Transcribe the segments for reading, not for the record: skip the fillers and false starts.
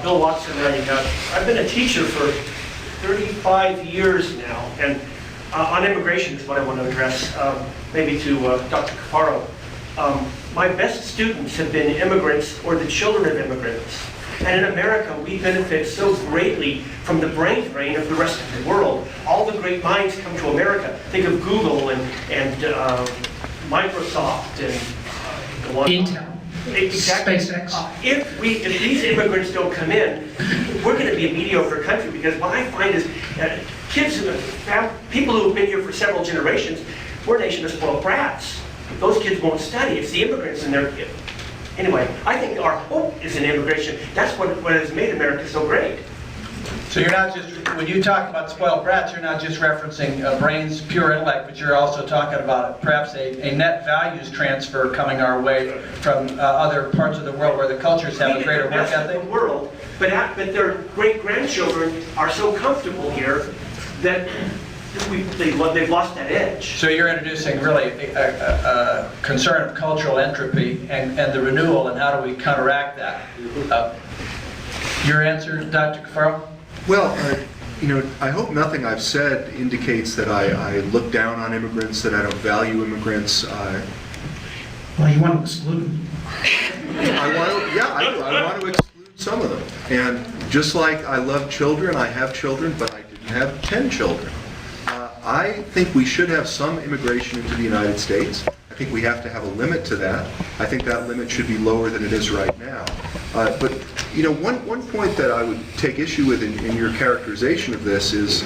Bill Watson. I've been a teacher for 35 years now, and on immigration is what I want to address, maybe to Dr. Cafaro. My best students have been immigrants or the children of immigrants. And in America, we benefit so greatly from the brain drain of the rest of the world. All the great minds come to America. Think of Google and Microsoft and go on. Intel. Exactly. SpaceX. If these immigrants don't come in, we're going to be a mediocre country, because what I find is kids, people who have been here for several generations, we're a nation of spoiled brats. Those kids won't study. It's the immigrants and their kids. Anyway, I think our hope is in immigration. That's what has made America so great. So you're not just, when you talk about spoiled brats, you're not just referencing brains, pure intellect, but you're also talking about perhaps a net values transfer coming our way from other parts of the world where the cultures have a greater work ethic? The world, but their great-grandchildren are so comfortable here that they've lost that edge. So you're introducing really a concern of cultural entropy and the renewal, and how do we counteract that? Your answer, Dr. Cafaro? Well, I hope nothing I've said indicates that I look down on immigrants, that I don't value immigrants. Well, you want to exclude them. I want to exclude some of them. And just like I love children, I have children, but I didn't have 10 children. I think we should have some immigration into the United States. I think we have to have a limit to that. I think that limit should be lower than it is right now. But one point that I would take issue with in your characterization of this is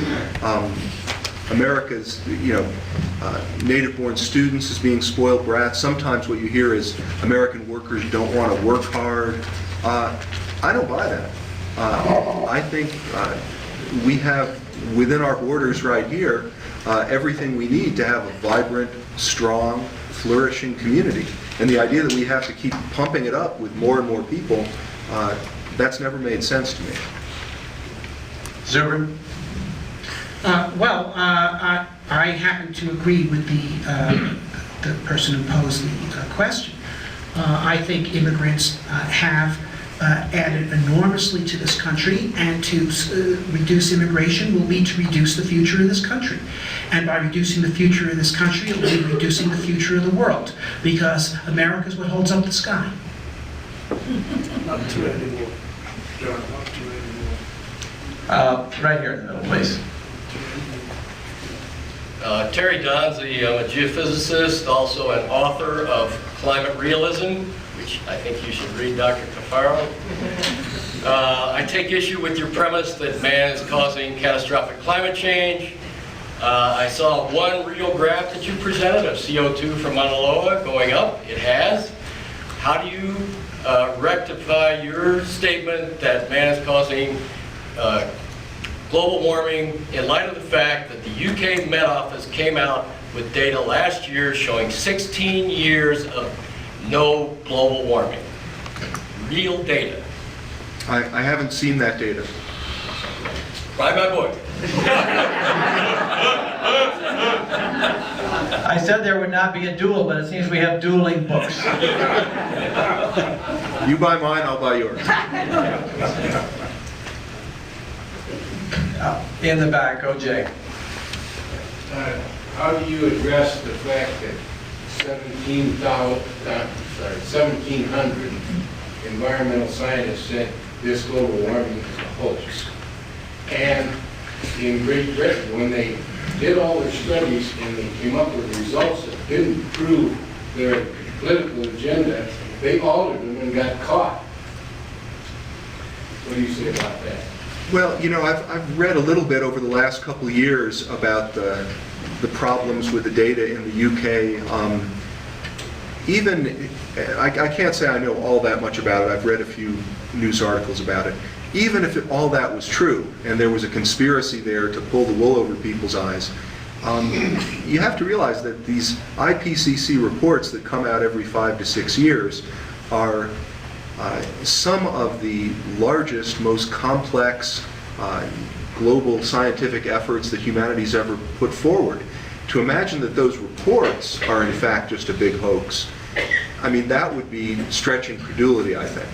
America's native-born students as being spoiled brats. Sometimes what you hear is American workers don't want to work hard. I don't buy that. I think we have within our borders right here everything we need to have a vibrant, strong, flourishing community. And the idea that we have to keep pumping it up with more and more people, that's never made sense to me. Zubrin? I happen to agree with the person who posed the question. I think immigrants have added enormously to this country, and to reduce immigration will lead to reduce the future of this country. And by reducing the future of this country, it will be reducing the future of the world, because America is what holds up the sky. Not too anymore. John, not too anymore. Right here in the middle, please. Terry Donzi, I'm a geophysicist, also an author of Climate Realism, which I think you should read, Dr. Cafaro. I take issue with your premise that man is causing catastrophic climate change. I saw one real graph that you presented of CO2 from Mauna Loa going up. It has. How do you rectify your statement that man is causing global warming in light of the fact that the UK Met Office came out with data last year showing 16 years of no global warming? Real data. I haven't seen that data. Buy my book. I said there would not be a duel, but it seems we have dueling books. You buy mine, I'll buy yours. In the back, OJ. How do you address the fact that 1,700 environmental scientists said this global warming is a hoax? And in Great Britain, when they did all their studies and they came up with results that didn't prove their political agenda, they altered them and got caught. What do you say about that? Well, I've read a little bit over the last couple of years about the problems with the data in the UK. I can't say I know all that much about it. I've read a few news articles about it. Even if all that was true, and there was a conspiracy there to pull the wool over people's eyes, you have to realize that these IPCC reports that come out every 5 to 6 years are some of the largest, most complex global scientific efforts that humanity's ever put forward. To imagine that those reports are in fact just a big hoax, I mean, that would be stretching credulity, I think.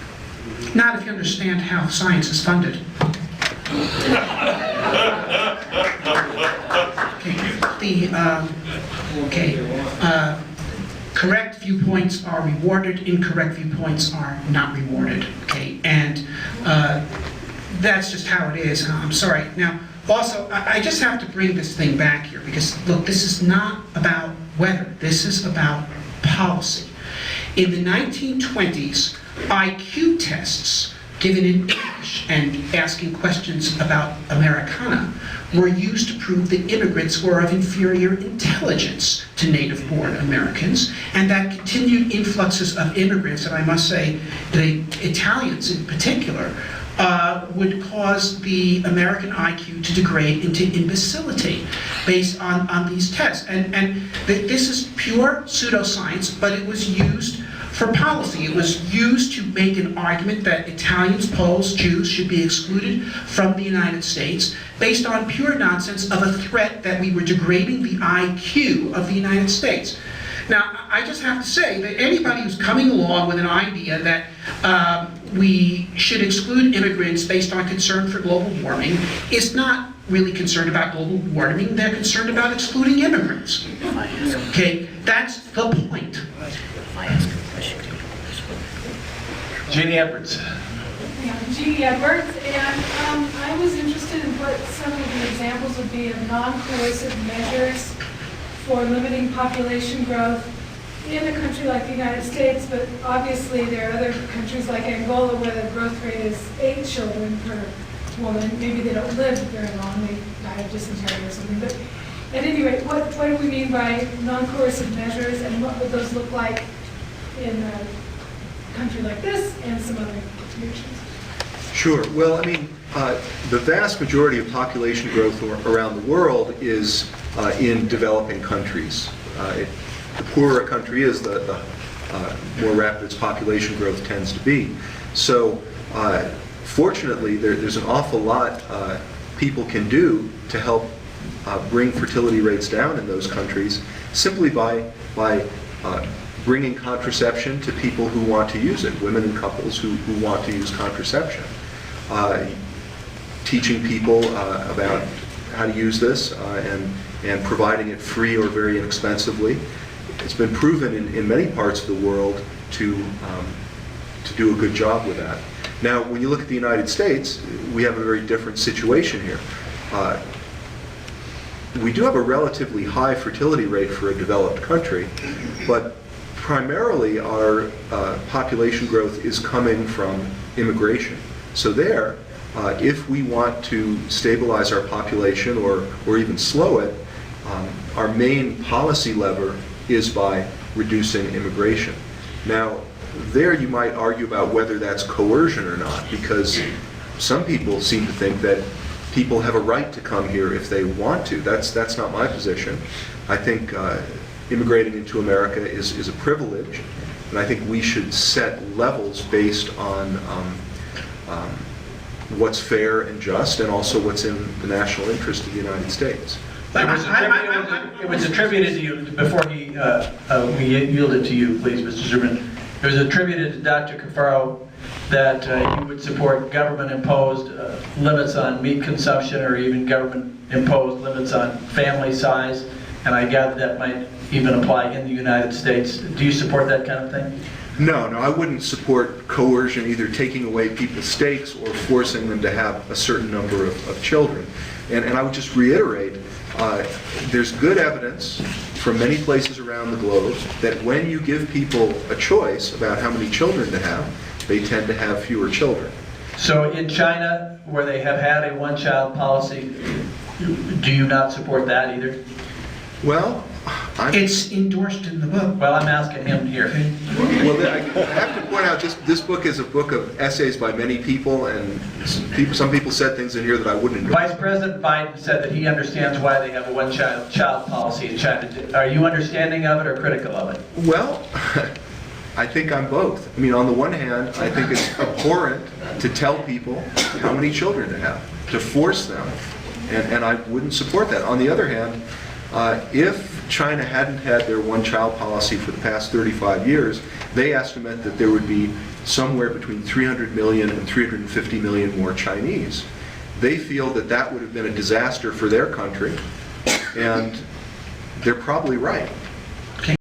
Not if you understand how science is funded. Correct viewpoints are rewarded, incorrect viewpoints are not rewarded, okay? And that's just how it is. I'm sorry. Now, also, I just have to bring this thing back here because, look, this is not about weather. This is about policy. In the 1920s, IQ tests given in English and asking questions about Americana were used to prove that immigrants were of inferior intelligence to native-born Americans, and that continued influxes of immigrants, and I must say the Italians in particular, would cause the American IQ to degrade into imbecility based on these tests. And this is pure pseudoscience, but it was used for policy. It was used to make an argument that Italians, Poles, Jews should be excluded from the United States based on pure nonsense of a threat that we were degrading the IQ of the United States. Now, I just have to say that anybody who's coming along with an idea that we should exclude immigrants based on concern for global warming is not really concerned about global warming. They're concerned about excluding immigrants. Okay, that's the point. Jeannie Edwards. Yeah, Jeannie Edwards, and I was interested in what some of the examples would be of non-coercive measures for limiting population growth in a country like the United States, but obviously there are other countries like Angola where the growth rate is 8 children per woman. Maybe they don't live very long, they die of dysentery or something. But at any rate, what do we mean by non-coercive measures, and what would those look like in a country like this and some other regions? Sure. Well, I mean, the vast majority of population growth around the world is in developing countries. The poorer a country is, the more rapid its population growth tends to be. So, fortunately, there's an awful lot people can do to help bring fertility rates down in those countries simply by bringing contraception to people who want to use it, women and couples who want to use contraception. Teaching people about how to use this and providing it free or very inexpensively. It's been proven in many parts of the world to do a good job with that. Now, when you look at the United States, we have a very different situation here. We do have a relatively high fertility rate for a developed country, but primarily our population growth is coming from immigration. So there, if we want to stabilize our population or even slow it, our main policy lever is by reducing immigration. Now, there you might argue about whether that's coercion or not, because some people seem to think that people have a right to come here if they want to. That's not my position. I think immigrating into America is a privilege, and I think we should set levels based on what's fair and just, and also what's in the national interest of the United States. It was attributed to you, before we yield it to you, please, Mr. Zubrin. It was attributed to Dr. Cafaro that you would support government-imposed limits on meat consumption, or even government-imposed limits on family size, and I gather that might even apply in the United States. Do you support that kind of thing? No, I wouldn't support coercion, either taking away people's stakes or forcing them to have a certain number of children. And I would just reiterate, there's good evidence from many places around the globe that when you give people a choice about how many children to have, they tend to have fewer children. So in China, where they have had a one-child policy, do you not support that either? Well, It's endorsed in the book. Well, I'm asking him here. Well, I have to point out, this book is a book of essays by many people, and some people said things in here that I wouldn't endorse. Vice President Biden said that he understands why they have a one-child policy in China. Are you understanding of it or critical of it? Well, I think I'm both. I mean, on the one hand, I think it's abhorrent to tell people how many children to have, to force them, and I wouldn't support that. On the other hand, if China hadn't had their one-child policy for the past 35 years, they estimate that there would be somewhere between 300 million and 350 million more Chinese. They feel that that would have been a disaster for their country, and they're probably right.